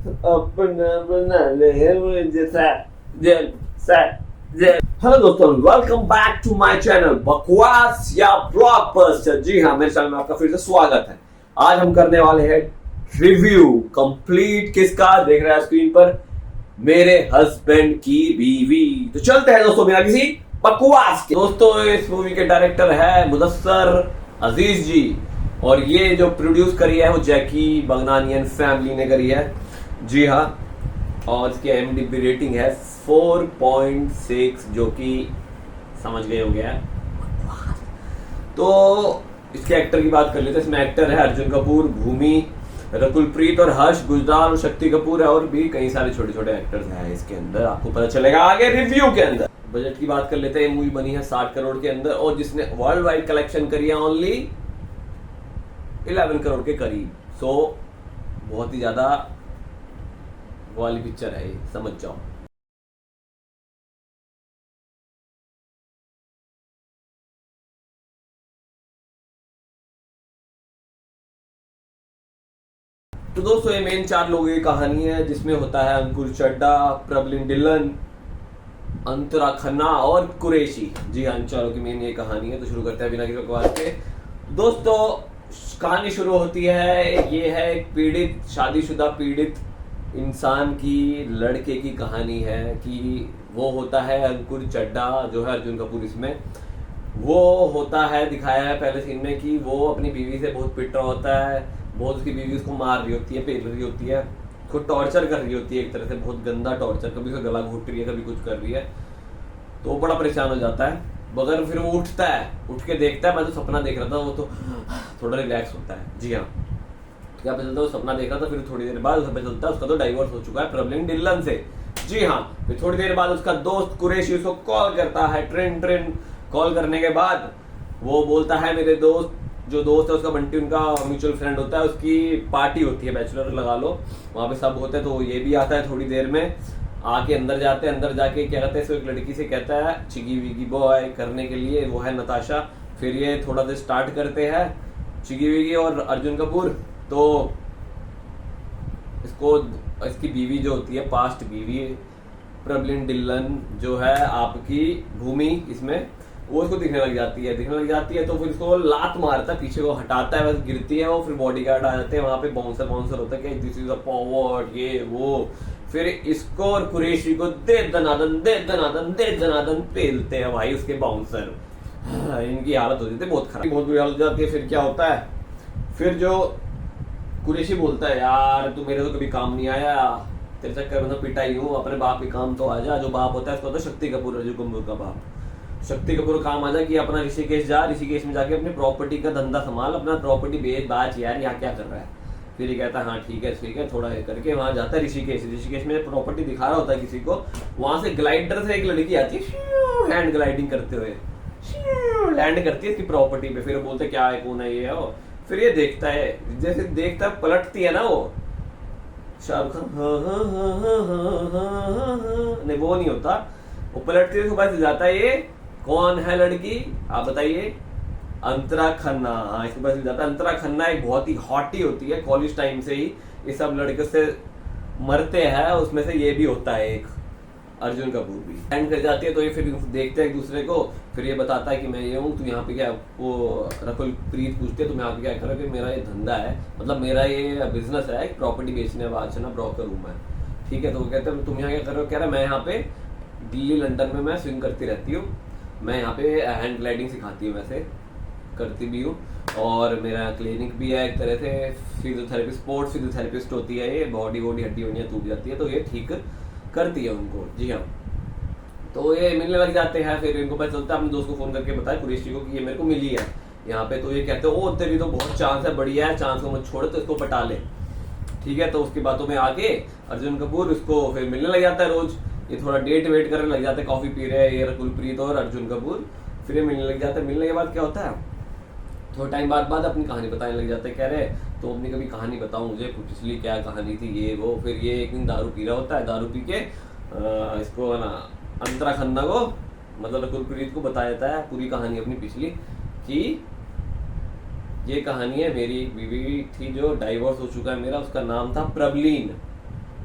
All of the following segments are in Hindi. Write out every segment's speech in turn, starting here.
अपना बना ले मुझे साजन साजन। हेलो दोस्तों, welcome back to my channel बकवास या ब्लॉकबस्टर। जी हाँ, मेरे चैनल में आपका फिर से स्वागत है। आज हम करने वाले हैं रिव्यू कंप्लीट। किसका देख रहे हैं स्क्रीन पर? मेरे हस्बैंड की बीवी। तो चलते हैं दोस्तों बिना किसी बकवास के। दोस्तों, इस मूवी के डायरेक्टर है मुदस्सर अजीज जी, और ये जो प्रोड्यूस करी है वो जैकी बगनानियन फैमिली ने करी है। जी हाँ, और इसकी IMDb रेटिंग है 4.6, जो कि समझ गए हो गया। तो इसके एक्टर की बात कर लेते हैं। इसमें एक्टर है अर्जुन कपूर, भूमि, रकुल प्रीत और हर्ष गुजराल और शक्ति कपूर है, और भी कई सारे छोटे छोटे एक्टर्स हैं इसके अंदर। आपको पता चलेगा आगे रिव्यू के अंदर। बजट की बात कर लेते हैं। मूवी बनी है 60 करोड़ के अंदर, और जिसने वर्ल्ड वाइड कलेक्शन करी है ओनली 11 करोड़ के करीब। सो बहुत ही ज्यादा वाली पिक्चर है ये, समझ जाओ। तो दोस्तों, ये मेन 4 लोगों की कहानी है, जिसमें होता है अंकुर चड्डा, प्रबलिन डिलन, अंतरा खन्ना और कुरैशी। जी हाँ, इन चारों की मेन ये कहानी है। तो शुरू करते हैं बिना किसी बकवास के। दोस्तों, कहानी शुरू होती है। ये है एक पीड़ित, शादीशुदा पीड़ित इंसान की, लड़के की कहानी है कि वो होता है अंकुर चड्डा, जो है अर्जुन कपूर इसमें। वो होता है, दिखाया है पहले सीन में कि वो अपनी बीवी से बहुत पिट रहा होता है। बहुत उसकी बीवी उसको मार रही होती है, पेल रही होती है, उसको टॉर्चर कर रही होती है, एक तरह से बहुत गंदा टॉर्चर। कभी उसका गला घोट रही है, कभी कुछ कर रही है। तो वो बड़ा परेशान हो जाता है। मगर फिर वो उठता है, उठ के देखता है, मैं तो सपना देख रहा था, वो तो थोड़ा रिलैक्स होता है। जी हाँ, क्या पता चलता है वो सपना देख रहा था। फिर थोड़ी देर बाद उसे पता चलता है उसका तो डाइवोर्स हो चुका है प्रबलिन डिलन से। जी हाँ, फिर थोड़ी देर बाद उसका दोस्त कुरैशी उसको कॉल करता है। ट्रेन ट्रेन कॉल करने के बाद वो बोलता है, मेरे दोस्त, जो दोस्त है उसका बंटी, उनका म्यूचुअल फ्रेंड होता है, उसकी पार्टी होती है, बैचलर लगा लो, वहाँ पे सब होते हैं। तो ये भी आता है थोड़ी देर में। आके अंदर जाते हैं, अंदर जाके क्या कहते हैं, एक लड़की से कहता है चिगी विगी बॉय करने के लिए, वो है नताशा। फिर ये थोड़ा देर स्टार्ट करते हैं चिगी विगी और अर्जुन कपूर। तो इसको, इसकी बीवी जो होती है, पास्ट बीवी प्रबलिन डिलन जो है आपकी भूमि, इसमें वो इसको दिखने लग जाती है। तो फिर इसको लात मारता है, पीछे को हटाता है, बस गिरती है वो। फिर बॉडीगार्ड आ जाते हैं वहां पे, बाउंसर होता है कि दिस इज अ फॉरवर्ड, ये वो। फिर इसको और कुरैशी को दे दनादन पेलते हैं भाई उसके बाउंसर। इनकी हालत हो जाती है बहुत खराब, बहुत बुरी हालत हो जाती है। फिर क्या होता है, फिर जो कुरैशी बोलता है, यार तू मेरे तो कभी काम नहीं आया, तेरे चक्कर में तो पिटा ही हूँ, अपने बाप के काम तो आ जा। जो बाप होता है उसको, तो शक्ति कपूर, अर्जुन कपूर का बाप शक्ति कपूर, काम आ जा कि अपना ऋषिकेश जा, ऋषिकेश में जाके अपनी प्रॉपर्टी का धंधा संभाल, अपना प्रॉपर्टी बेच बाच, यार यहाँ क्या कर रहा है। फिर ये कहता है हाँ ठीक है, थोड़ा ये करके वहां जाता है ऋषिकेश में प्रॉपर्टी दिखा रहा होता है किसी को। वहां से ग्लाइडर से एक लड़की आती है, हैंड ग्लाइडिंग करते हुए लैंड करती है इसकी प्रॉपर्टी पे। फिर बोलते क्या है, कौन है ये हो। फिर ये देखता है, जैसे देखता है, पलटती है ना वो शाहरुख खान, नहीं वो नहीं होता, वो पलटती है, उसके पास जाता है, ये कौन है लड़की आप बताइए, अंतरा खन्ना। हाँ, इसके पास जाता है। अंतरा खन्ना एक बहुत ही हॉटी होती है, कॉलेज टाइम से ही ये सब लड़के से मरते हैं, उसमें से ये भी होता है एक, अर्जुन कपूर भी एंड कर जाती है। तो ये फिर देखते हैं एक दूसरे को। फिर ये बताता है कि मैं ये हूँ, तू यहाँ पे क्या, वो रकुल प्रीत पूछते तुम यहाँ पे क्या कर रहे हो, कि मेरा ये धंधा है, मतलब मेरा ये बिजनेस है, प्रॉपर्टी बेचने वाचना, ब्रोकर हूँ मैं। ठीक है, तो वो कहते हैं तुम यहाँ क्या कर रहे हो, कह रहा है मैं यहाँ पे दिल्ली लंदन में मैं स्विंग करती रहती हूँ, मैं यहाँ पे हैंड ग्लाइडिंग सिखाती हूँ, वैसे करती भी हूँ, और मेरा क्लिनिक भी है, एक तरह से फिजियोथेरेपी, स्पोर्ट्स फिजियोथेरेपिस्ट होती है ये, बॉडी हड्डी वड्डियाँ टूट जाती है तो ये ठीक करती है उनको। जी हाँ, तो ये मिलने लग जाते हैं। फिर इनको पता चलता है, अपने दोस्त को फोन करके बताया कुरैशी को कि ये मेरे को मिली है यहाँ पे। तो ये कहते हैं ओ तेरी तो बहुत चांस है, बढ़िया है, चांस को मत छोड़, तो इसको पटा ले। ठीक है, तो उसकी बातों में आके अर्जुन कपूर उसको फिर मिलने लग जाता है रोज। ये थोड़ा डेट वेट करने लग जाते हैं, कॉफी पी रहे हैं ये रकुल प्रीत और अर्जुन कपूर। फिर ये मिलने लग जाते हैं। मिलने के बाद क्या होता है, थोड़ा टाइम बाद अपनी कहानी बताने लग जाते हैं। कह रहे तो अपनी कभी कहानी बताओ मुझे, पिछली क्या कहानी थी, ये वो। फिर ये एक दिन दारू पी रहा होता है, दारू पी के इसको ना अंतरा खन्ना को, मतलब रकुल प्रीत को बताया जाता है पूरी कहानी अपनी पिछली, कि ये कहानी है, मेरी एक बीवी थी जो डाइवोर्स हो चुका है मेरा, उसका नाम था प्रबलीन।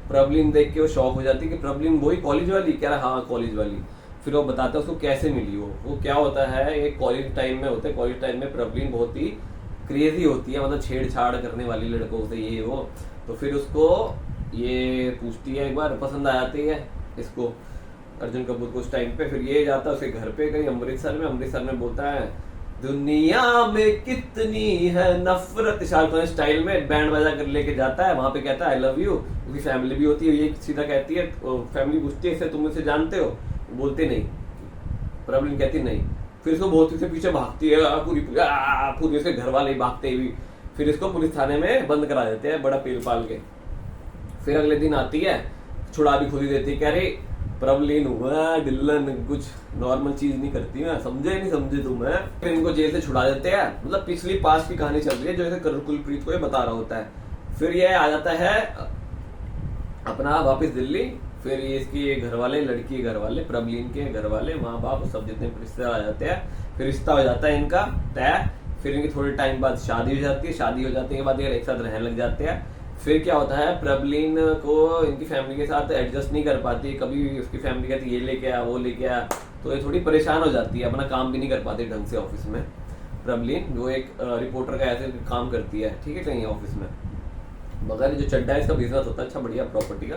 प्रबलीन देख के वो शॉक हो जाती है कि प्रबलीन वही कॉलेज वाली, कह रहा हाँ कॉलेज वाली। फिर वो बताता है उसको कैसे मिली वो क्या होता है, ये कॉलेज टाइम में होता है। कॉलेज टाइम में प्रबलीन बहुत ही क्रेजी होती है, मतलब छेड़छाड़ करने वाली लड़कों से ये वो। तो फिर उसको ये पूछती है, एक बार पसंद आ जाती है इसको अर्जुन कपूर को उस टाइम पे। फिर ये जाता है उसके घर पे कहीं अमृतसर में बोलता है दुनिया में कितनी है नफरत, शाहरुख खान स्टाइल में बैंड बजा कर लेके जाता है। वहां पे कहता है आई लव यू, उसकी फैमिली भी होती है, ये सीधा कहती है, फैमिली पूछती है इसे तुम इसे जानते हो, बोलते नहीं, प्रॉब्लम कहती नहीं। फिर इसको बहुत से पीछे भागती है पूरी उसके घर वाले भागते हुए। फिर इसको पुलिस थाने में बंद करा देते हैं बड़ा पेल पाल के। फिर अगले दिन आती है, छुड़ा भी खुद ही देती है, कह रही प्रबलीन हुआ डिल्लन, कुछ नॉर्मल चीज नहीं करती, मैं नहीं समझे तुम है। फिर इनको जेल से छुड़ा देते हैं, मतलब पिछली पास की कहानी चल रही है जो इसे कुलप्रीत को ये बता रहा होता है। फिर ये आ जाता है अपना वापस दिल्ली। फिर ये इसकी घर वाले, लड़की के घर वाले, प्रबलीन के घर वाले, माँ बाप सब जितने रिश्तेदार आ जाते हैं। फिर रिश्ता हो जाता है इनका तय। फिर इनकी थोड़े टाइम बाद शादी हो जाती है, शादी हो जाने के बाद ये एक साथ रहने लग जाते हैं। फिर क्या होता है, प्रबलीन को इनकी फैमिली के साथ एडजस्ट नहीं कर पाती, कभी उसकी फैमिली कहती ये लेके आ वो लेके आ, तो ये थोड़ी परेशान हो जाती है, अपना काम भी नहीं कर पाती ढंग से ऑफिस में। प्रबलीन जो एक रिपोर्टर का ऐसे काम करती है, ठीक है, कहीं ऑफिस में, मगर जो चड्डा है इसका बिजनेस होता है अच्छा बढ़िया प्रॉपर्टी का।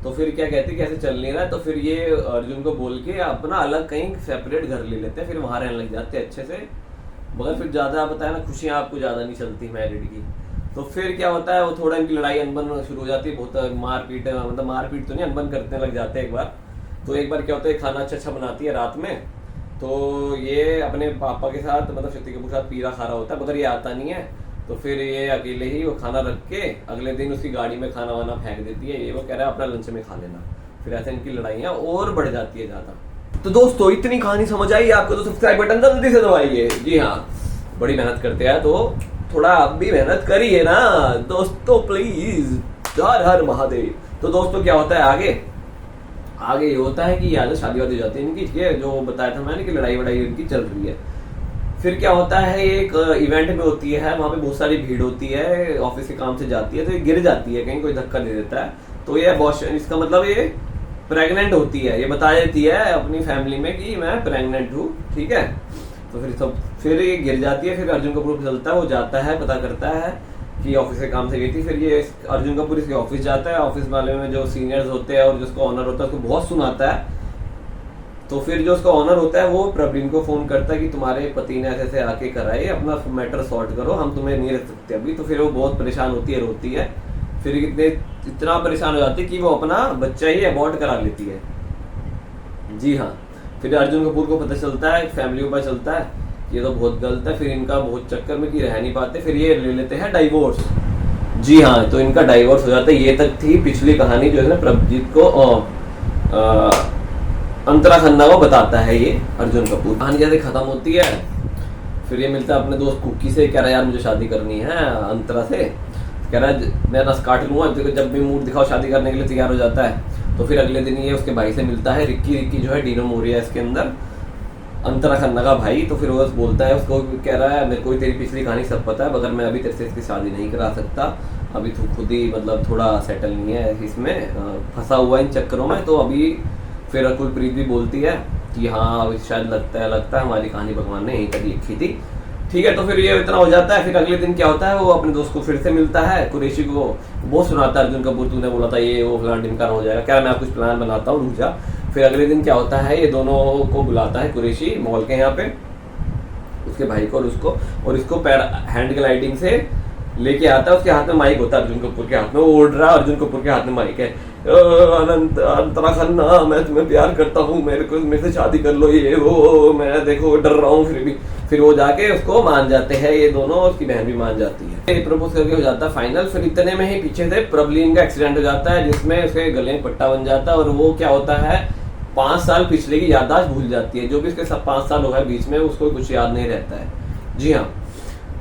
तो फिर क्या कहती है कि ऐसे चल नहीं रहा है, तो फिर ये अर्जुन को बोल के अपना अलग कहीं सेपरेट घर ले लेते हैं, फिर वहां रहने लग जाते हैं अच्छे से। मगर फिर ज्यादा बताया ना, खुशियां आपको ज्यादा नहीं चलती मैरिड की। तो फिर क्या होता है, वो थोड़ा इनकी लड़ाई अनबन शुरू हो जाती है, बहुत मारपीट, मतलब मारपीट तो नहीं, अनबन करने लग जाते हैं एक बार। तो एक बार क्या होता है, खाना अच्छा बनाती है रात में, तो ये अपने पापा के साथ, मतलब शक्ति कपूर के साथ पीरा खा रहा होता है, मगर ये आता नहीं है। तो फिर ये अकेले ही वो खाना रख के अगले दिन उसकी गाड़ी में खाना वाना फेंक देती है, ये वो कह रहा है अपना लंच में खा लेना। फिर ऐसे इनकी लड़ाइयाँ और बढ़ जाती है ज्यादा। तो दोस्तों इतनी कहानी समझ आई आपको तो सब्सक्राइब बटन जल्दी से दबाइए। जी हाँ, बड़ी मेहनत करते हैं तो थोड़ा आप भी मेहनत करिए ना दोस्तों प्लीज। हर हर महादेव। तो दोस्तों क्या होता है आगे ये होता है कि यहाँ शादी वादी हो जाती है इनकी, ठीक है, जो बताया था मैंने कि लड़ाई वड़ाई इनकी चल रही है। फिर क्या होता है, एक इवेंट में होती है, वहां पे बहुत सारी भीड़ होती है, ऑफिस के काम से जाती है, तो ये गिर जाती है, कहीं कोई धक्का दे देता है। तो ये अबॉर्शन, इसका मतलब ये प्रेग्नेंट होती है, ये बता देती है अपनी फैमिली में कि मैं प्रेग्नेंट हूँ, ठीक है। तो फिर ये गिर जाती है। फिर अर्जुन कपूर चलता है, वो जाता है, पता करता है कि ऑफिस के काम से गई थी। फिर ये अर्जुन कपूर इसके ऑफिस जाता है, ऑफिस वाले में जो सीनियर्स होते हैं और जिसको ऑनर होता है उसको बहुत सुनाता है। तो फिर जो उसका ऑनर होता है वो प्रबलीन को फोन करता है कि तुम्हारे पति ने ऐसे आके कराए, अपना मैटर सॉर्ट करो, हम तुम्हें नहीं रख सकते अभी। तो फिर वो बहुत परेशान होती है, रोती है। फिर इतना परेशान हो जाती है कि वो अपना बच्चा ही अबॉर्ट करा लेती है। जी हाँ, फिर अर्जुन कपूर को पता चलता है, फैमिली को पता चलता है ये तो बहुत गलत है। फिर इनका बहुत चक्कर में कि रह नहीं पाते, फिर ये ले लेते हैं डाइवोर्स। जी हाँ, तो इनका डाइवोर्स हो जाता है। ये तक थी पिछली कहानी जो है ना, प्रभजीत को अंतरा खन्ना को बताता है ये अर्जुन कपूर। कहानी जैसे खत्म होती है, फिर ये मिलता है अपने दोस्त कुकी से, कह रहा है यार मुझे शादी करनी है अंतरा से, कह रहा है मैं रस काट लूंगा, जब भी मूड दिखाओ शादी करने के लिए तैयार हो जाता है। तो फिर अगले दिन ये उसके भाई से मिलता है, रिक्की जो है डीनो मोरिया इसके अंदर, अंतरा खन्ना का भाई। तो फिर वो बोलता है उसको, कह रहा है मेरे को तेरी पिछली कहानी सब पता है, मगर मैं अभी तेरे से इसकी शादी नहीं करा सकता, अभी तू खुद ही मतलब थोड़ा सेटल नहीं है इसमें, फंसा हुआ इन चक्करों में। तो अभी फिर कुलप्रीत भी बोलती है कि हाँ अभी शायद लगता है हमारी कहानी भगवान ने यहीं तक लिखी थी, ठीक है। तो फिर ये इतना हो जाता है। फिर अगले दिन क्या होता है, वो अपने दोस्त को फिर से मिलता है, कुरैशी को, वो सुनाता है अर्जुन कपूर तूने बोला था ये वो प्लान ढिमकाना हो जाएगा, क्या मैं कुछ प्लान बनाता हूँ, रुक जा। फिर अगले दिन क्या होता है, ये दोनों को बुलाता है कुरैशी मॉल के यहाँ पे, उसके भाई को और उसको, और इसको पैर हैंड ग्लाइडिंग से लेके आता है। उसके हाथ में माइक होता है अर्जुन कपूर के हाथ में, वो उड़ रहा है, अर्जुन कपूर के हाथ में माइक है, अंतरा खन्ना मैं तुम्हें प्यार करता हूँ, मेरे से शादी कर लो, ये वो मैं देखो डर रहा हूँ। फिर वो जाके उसको मान जाते हैं ये दोनों, उसकी बहन भी मान जाती है, प्रपोज करके हो जाता है फाइनल। फिर इतने में ही पीछे से प्रबलीन का एक्सीडेंट हो जाता है, जिसमें उसके गले में पट्टा बन जाता है, और वो क्या होता है 5 साल पिछले की याददाश्त भूल जाती है, जो भी इसके 5 साल हो गए बीच में उसको कुछ याद नहीं रहता है। जी हाँ,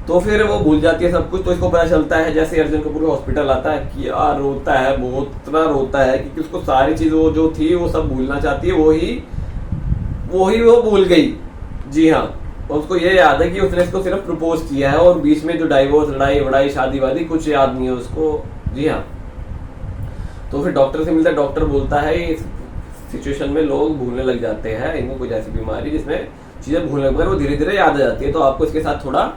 तो फिर वो भूल जाती है सब कुछ। तो इसको पता चलता है जैसे अर्जुन कपूर हॉस्पिटल आता है कि यार रोता है, बहुत इतना रोता है क्योंकि उसको सारी चीज वो जो थी वो सब भूलना चाहती है, वही वो भूल गई। जी हाँ, और उसको ये याद है कि उसने इसको सिर्फ प्रपोज किया है, और बीच में जो डाइवोर्स, लड़ाई वड़ाई, शादी वादी कुछ याद नहीं है उसको। जी हाँ, तो फिर डॉक्टर से मिलता है, डॉक्टर बोलता है इस सिचुएशन में लोग भूलने लग जाते हैं, इनको कुछ ऐसी बीमारी जिसमें चीजें भूलने पर वो धीरे धीरे याद आ जाती है, तो आपको इसके साथ थोड़ा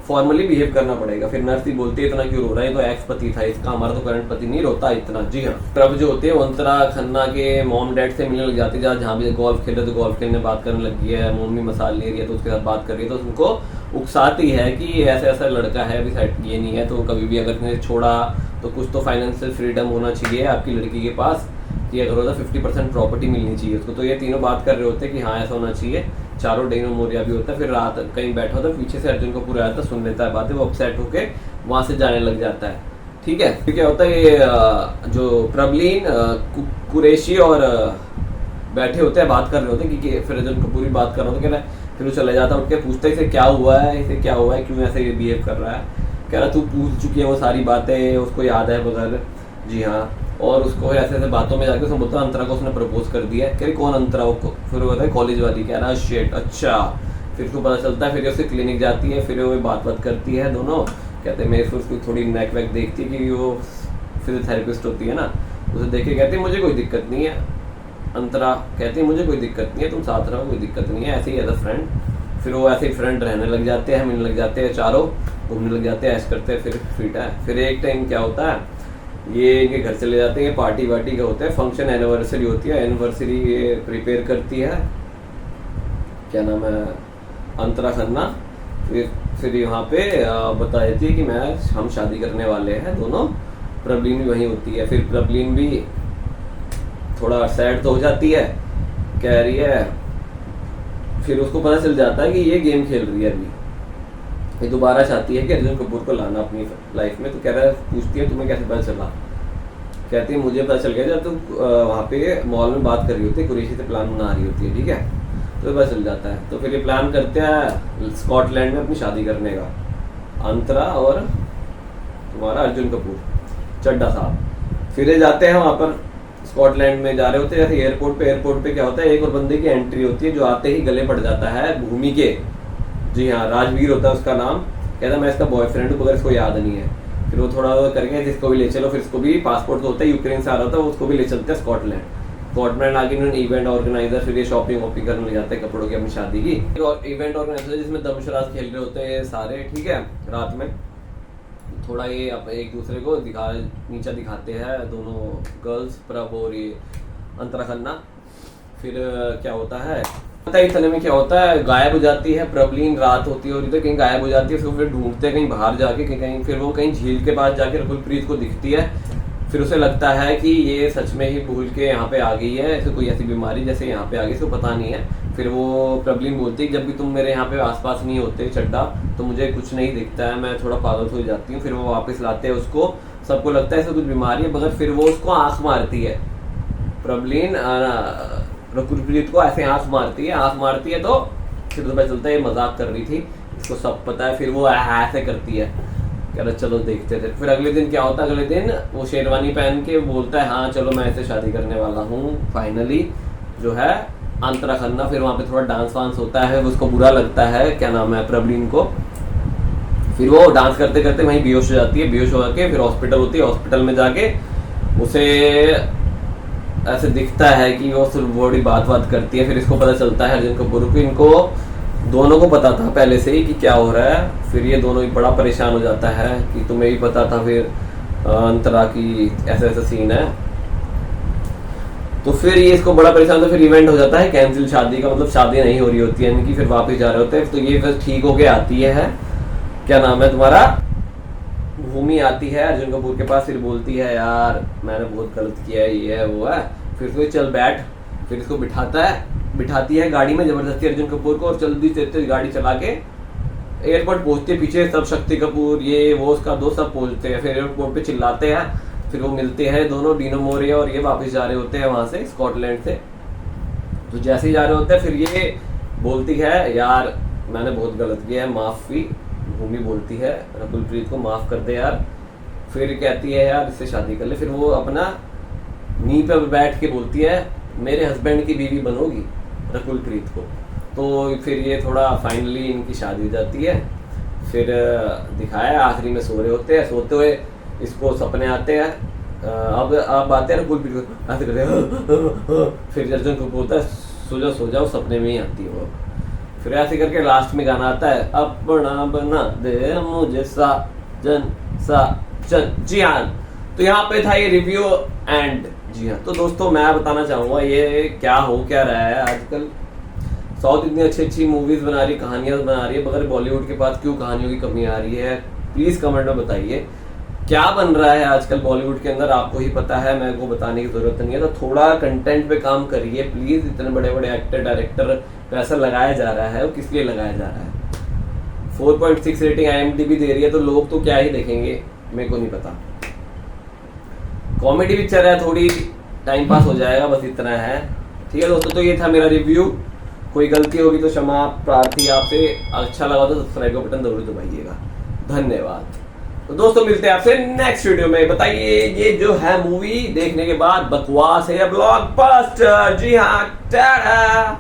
फॉर्मली बिहेव करना पड़ेगा। फिर नर्स ही बोलती है इतना क्यों रो रहा है, तो एक्स पति था इसका, हमारा तो करंट पति नहीं रोता इतना। जी हाँ, प्रभ जो होती है वो अंतरा खन्ना के मॉम डैड से मिलने लग जाती है, जहाँ भी गोल्फ खेल रहे तो गोल्फ खेलने बात करने लगी है, मम्मी मसाल ले रही है तो उसके साथ बात कर रही है, तो उनको उकसाती है कि ऐसा ऐसा लड़का है, अभी सेट ये नहीं है, तो कभी भी अगर तुमने छोड़ा तो कुछ तो फाइनेंशियल फ्रीडम होना चाहिए आपकी लड़की के पास, कि अगर होता 50% प्रॉपर्टी मिलनी चाहिए उसको। तो ये तीनों बात कर रहे होते हैं कि हाँ ऐसा होना चाहिए, चारों डेनो मोरिया भी होता है। फिर रात कहीं बैठा होता है, पीछे से अर्जुन कपूर आता है, सुन लेता है बातें, वो अपसेट होके वहां से जाने लग जाता है। ठीक है, फिर क्या होता है, ये जो प्रबलीन कुरैशी और बैठे होते हैं, बात कर रहे होते हैं कि फिर अर्जुन कपूर ही बात कर रहा होता है, कह रहा है, फिर वो चले जाता है, उठ के पूछता है इसे क्या हुआ है, इसे क्या हुआ है, क्यों ऐसे बिहेव कर रहा है। कह रहा तू पूछ चुकी है वो सारी बातें, उसको याद है बगैर। जी हाँ, और उसको ऐसे ऐसे बातों में जाके उसने बोलता है अंतरा को उसने प्रपोज कर दिया है। कह रही कौन अंतरा, वो फिर वो कहता है कॉलेज वाली। कह रहा है शेट अच्छा। फिर उसको पता चलता है, फिर उससे क्लिनिक जाती है, फिर वो बात करती है दोनों। कहते हैं मैं फिर उसकी थोड़ी नेक वेक देखती है कि वो फिजियोथेरेपिस्ट होती है ना, उसे देख के कहती है मुझे कोई दिक्कत नहीं है। अंतरा कहती है मुझे कोई दिक्कत नहीं है, तुम साथ रहो, कोई दिक्कत नहीं है, ऐसे ही एज अ फ्रेंड। फिर वो ऐसे ही फ्रेंड रहने लग जाते हैं, मिलने लग जाते हैं, चारों घूमने लग जाते हैं, ऐश करते हैं। फिर फिट है। फिर एक टाइम क्या होता है, ये इनके घर चले जाते हैं, पार्टी वार्टी का होता है, फंक्शन एनिवर्सरी होती है, एनिवर्सरी ये प्रिपेयर करती है, क्या नाम है, अंतरा खन्ना। फिर यहाँ पे बता देती है कि हम शादी करने वाले हैं दोनों। प्रबलीन भी वहीं होती है। फिर प्रबलीन भी थोड़ा सैड तो हो जाती है, कह रही है, फिर उसको पता चल जाता है कि ये गेम खेल रही है अभी, ये दोबारा चाहती है कि अर्जुन कपूर को लाना अपनी लाइफ में। तो कह रहा है, पूछती है तुम्हें कैसे पता चला। कहती है मुझे पता चल गया जब तुम वहाँ पे मॉल में बात कर रही होती है, कुरैशी से प्लान बना रही होती है, ठीक है, तो पता चल जाता है। तो फिर ये प्लान करते हैं स्कॉटलैंड में अपनी शादी करने का, अंतरा और तुम्हारा अर्जुन कपूर, चड्डा साहब। फिर ये जाते हैं वहाँ पर, स्कॉटलैंड में जा रहे होते हैं, जैसे एयरपोर्ट पे क्या होता है, एक और बंदे की एंट्री होती है जो आते ही गले पड़ जाता है भूमि के। जी हाँ, राजवीर होता है उसका नाम। कहता मैं इसका बॉयफ्रेंड हूँ, मगर इसको याद नहीं है। फिर वो थोड़ा करके जिसको भी ले चलो, फिर इसको भी पासपोर्ट तो होता है, यूक्रेन से आ रहा था, उसको भी ले चलते हैं स्कॉटलैंड आगे इन्होंने इवेंट ऑर्गेनाइजर, फिर ये शॉपिंग वॉपिंग करने ले जाते हैं कपड़ों की अपनी शादी की। और इवेंट ऑर्गेनाइजर जिसमें दमशराज खेल रहे होते हैं सारे, ठीक है, रात में थोड़ा ये एक दूसरे को नीचा दिखाते हैं दोनों गर्ल्स, प्रभ और ये अंतरा खन्ना। फिर क्या होता है, पता है इस समय में क्या होता है, गायब हो जाती है प्रबलीन, रात होती है और इधर कहीं गायब हो जाती है। फिर ढूंढते हैं कहीं बाहर जाके, कहीं फिर वो कहीं झील के पास जाके रकुलप्रीत को दिखती है। फिर उसे लगता है कि ये सच में ही भूल के यहाँ पे आ गई है, ऐसे कोई ऐसी बीमारी जैसे यहाँ पे आ गई, इसको पता नहीं है। फिर वो प्रबलीन बोलती है जब भी तुम मेरे यहाँ पे आसपास नहीं होते चड्डा, तो मुझे कुछ नहीं दिखता है, मैं थोड़ा पागल हो जाती हूँ। फिर वो वापस लाते हैं उसको, सबको लगता है ऐसे कुछ बीमारी है, मगर फिर वो उसको आंख मारती है, प्रबलीन रकुलप्रीत को ऐसे आंख मारती है तो फिर तो पता चलता है ये मजाक कर रही थी, इसको सब पता है। फिर वो ऐसे करती है, कह रहा चलो देखते थे। फिर अगले दिन क्या होता है, अगले दिन वो शेरवानी पहन के बोलता है हाँ चलो मैं ऐसे शादी करने वाला हूँ फाइनली, जो है अंतरा खन्ना। फिर वहाँ पे थोड़ा डांस वांस होता है, उसको बुरा लगता है, क्या नाम है, प्रबलीन को। फिर वो डांस करते करते वहीं बेहोश हो जाती है, बेहोश हो जाके फिर हॉस्पिटल होती है, हॉस्पिटल में जाके उसे ऐसे दिखता है कि वो सिर्फ बॉडी बात करती है। फिर इसको पता चलता है अर्जुन कपूर को, इनको दोनों को पता था पहले से ही कि क्या हो रहा है। फिर ये दोनों ही बड़ा परेशान हो जाता है कि तुम्हें भी पता था फिर अंतरा की ऐसा ऐसा सीन है। तो फिर ये इसको बड़ा परेशान, तो फिर इवेंट हो जाता है कैंसिल शादी का, मतलब शादी नहीं हो रही होती है इनकी, फिर वापस जा रहे होते हैं। तो ये फिर ठीक होके आती है, क्या नाम है तुम्हारा, भूमि आती है अर्जुन कपूर के पास, फिर बोलती है यार मैंने बहुत गलत किया है, ये है वो है। फिर तो चल बैठ, फिर इसको बिठाती है गाड़ी में जबरदस्ती अर्जुन कपूर को, और जल्दी से गाड़ी चला के एयरपोर्ट पहुंचते, पीछे सब शक्ति कपूर ये वो उसका दोस्त सब पहुंचते हैं। फिर एयरपोर्ट पे चिल्लाते हैं, फिर वो मिलते हैं दोनों, डीनो मोरिया और ये वापस जा रहे होते हैं वहां से स्कॉटलैंड से। तो जैसे ही जा रहे होते हैं फिर ये बोलती है यार मैंने बहुत गलत किया है, माफी, भूमि बोलती है रकुलप्रीत को माफ कर दे यार। फिर कहती है यार इससे शादी कर ले। फिर वो अपना नी पे बैठ के बोलती है मेरे हस्बैंड की बीवी बनोगी रकुलप्रीत को। तो फिर ये थोड़ा फाइनली इनकी शादी हो जाती है। फिर दिखाया आखिरी में सो रहे होते हैं, सोते हुए इसको सपने आते हैं अब आते हैं ना कुलपीट को ऐसे करते हैं फिर अर्जुन को बोलता है सो जाओ सपने में ही आती है वो। फिर ऐसे करके लास्ट में गाना आता है अपना बना दे मुझे साजन। जी हाँ, तो यहाँ पे था ये रिव्यू एंड। जी हाँ, तो दोस्तों मैं बताना चाहूंगा ये क्या रहा है आजकल। साउथ इतनी अच्छी मूवीज बना रही, कहानियां बना रही है, मगर बॉलीवुड के पास क्यों कहानियों की कमी आ रही है? प्लीज कमेंट में बताइए। क्या बन रहा है आजकल बॉलीवुड के अंदर, आपको ही पता है, मेरे को बताने की जरूरत नहीं है। तो थोड़ा कंटेंट पे काम करिए प्लीज। इतने बड़े बड़े एक्टर डायरेक्टर पैसा लगाया जा रहा है, वो किस लिए लगाया जा रहा है? 4.6 रेटिंग IMDb दे रही है, तो लोग तो क्या ही देखेंगे, मेरे को नहीं पता। कॉमेडी पिक्चर है, थोड़ी टाइम पास हो जाएगा, बस इतना है। ठीक है दोस्तों, तो ये था मेरा रिव्यू। कोई गलती होगी तो क्षमा प्रार्थी आपसे। अच्छा लगा तो सब्सक्राइब का बटन जरूर दबाइएगा। धन्यवाद। तो दोस्तों मिलते हैं आपसे नेक्स्ट वीडियो में। बताइए ये जो है मूवी देखने के बाद बकवास है या ब्लॉकबस्टर? जी हाँ, टाटा।